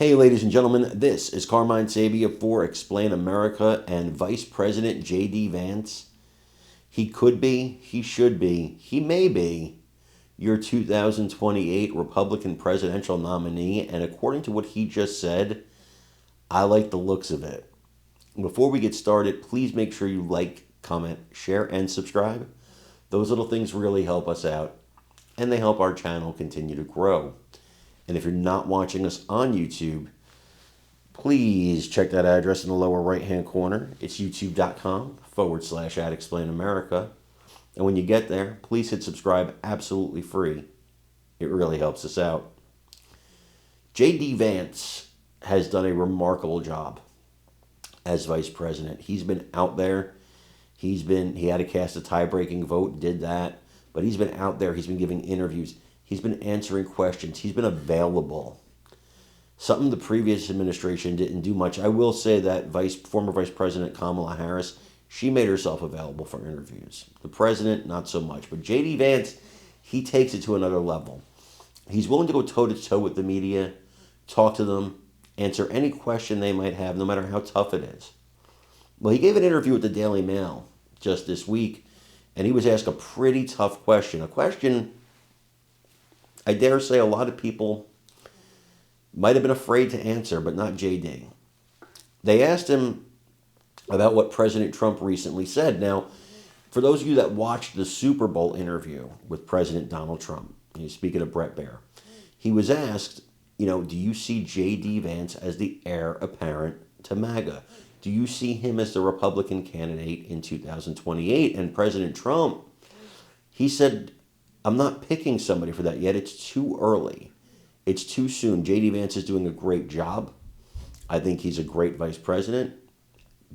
Hey, ladies and gentlemen, this is Carmine Sabia for Explain America and Vice President J.D. Vance. He could be, he should be, he may be your 2028 Republican presidential nominee, and according to what he just said, I like the looks of it. Before we get started, please make sure you like, comment, share, and subscribe. Those little things really help us out, and they help our channel continue to grow. And if you're not watching us on YouTube, please check that address in the lower right-hand corner. It's youtube.com/@explainamerica. And when you get there, please hit subscribe absolutely free. It really helps us out. J.D. Vance has done a remarkable job as vice president. He's been out there. He had to cast a tie-breaking vote, did that. But he's been out there. He's been giving interviews. He's been answering questions. He's been available. Something the previous administration didn't do much. I will say that former Vice President Kamala Harris, she made herself available for interviews. The president, not so much. But J.D. Vance, he takes it to another level. He's willing to go toe-to-toe with the media, talk to them, answer any question they might have, no matter how tough it is. Well, he gave an interview with the Daily Mail just this week, and he was asked a pretty tough question. A question I dare say a lot of people might have been afraid to answer, but not JD. They asked him about what President Trump recently said. Now, for those of you that watched the Super Bowl interview with President Donald Trump, speaking of Brett Baer, he was asked, do you see J.D. Vance as the heir apparent to MAGA? Do you see him as the Republican candidate in 2028? And President Trump, he said, I'm not picking somebody for that yet. It's too early. It's too soon. J.D. Vance is doing a great job. I think he's a great vice president,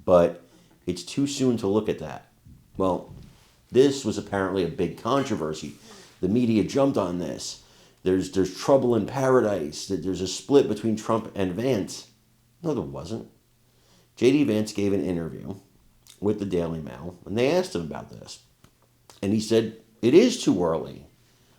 but it's too soon to look at that. Well, this was apparently a big controversy. The media jumped on this. There's trouble in paradise. There's a split between Trump and Vance. No, there wasn't. J.D. Vance gave an interview with the Daily Mail, and they asked him about this. And he said, it is too early.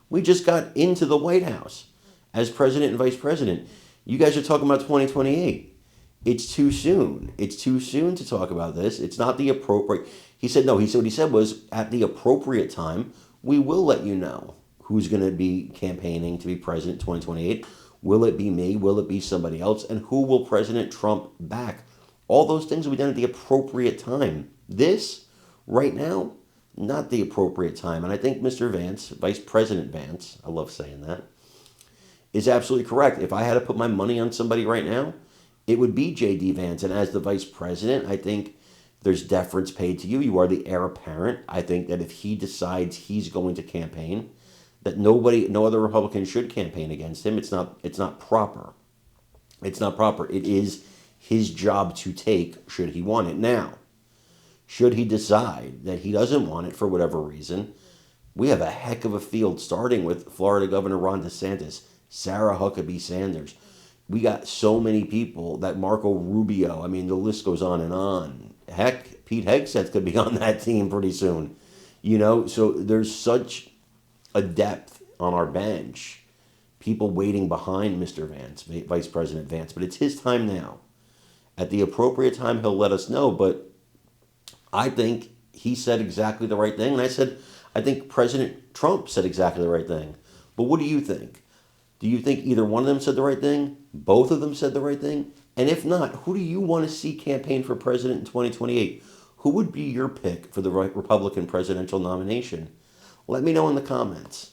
We just got into the White House as president and vice president. You guys are talking about 2028. It's too soon. It's too soon to talk about this. It's not the appropriate. He said, no, what he said was, at the appropriate time, we will let you know who's going to be campaigning to be president in 2028. Will it be me? Will it be somebody else? And who will President Trump back? All those things will be done at the appropriate time. This, right now, not the appropriate time. And I think Mr. Vance, Vice President Vance, I love saying that, is absolutely correct. If I had to put my money on somebody right now, it would be J.D. Vance. And as the vice president, I think there's deference paid to you. You are the heir apparent. I think that if he decides he's going to campaign, that no other Republican should campaign against him. It's not proper. It's not proper. It is his job to take, should he want it. Now, should he decide that he doesn't want it for whatever reason, we have a heck of a field, starting with Florida Governor Ron DeSantis, Sarah Huckabee Sanders. We got so many people, that Marco Rubio. I mean, the list goes on and on. Heck, Pete Hegseth could be on that team pretty soon. So there's such a depth on our bench. People waiting behind Mr. Vance, Vice President Vance. But it's his time now. At the appropriate time, he'll let us know. But I think he said exactly the right thing. And I think President Trump said exactly the right thing. But what do you think? Do you think either one of them said the right thing? Both of them said the right thing? And if not, who do you want to see campaign for president in 2028? Who would be your pick for the Republican presidential nomination? Let me know in the comments.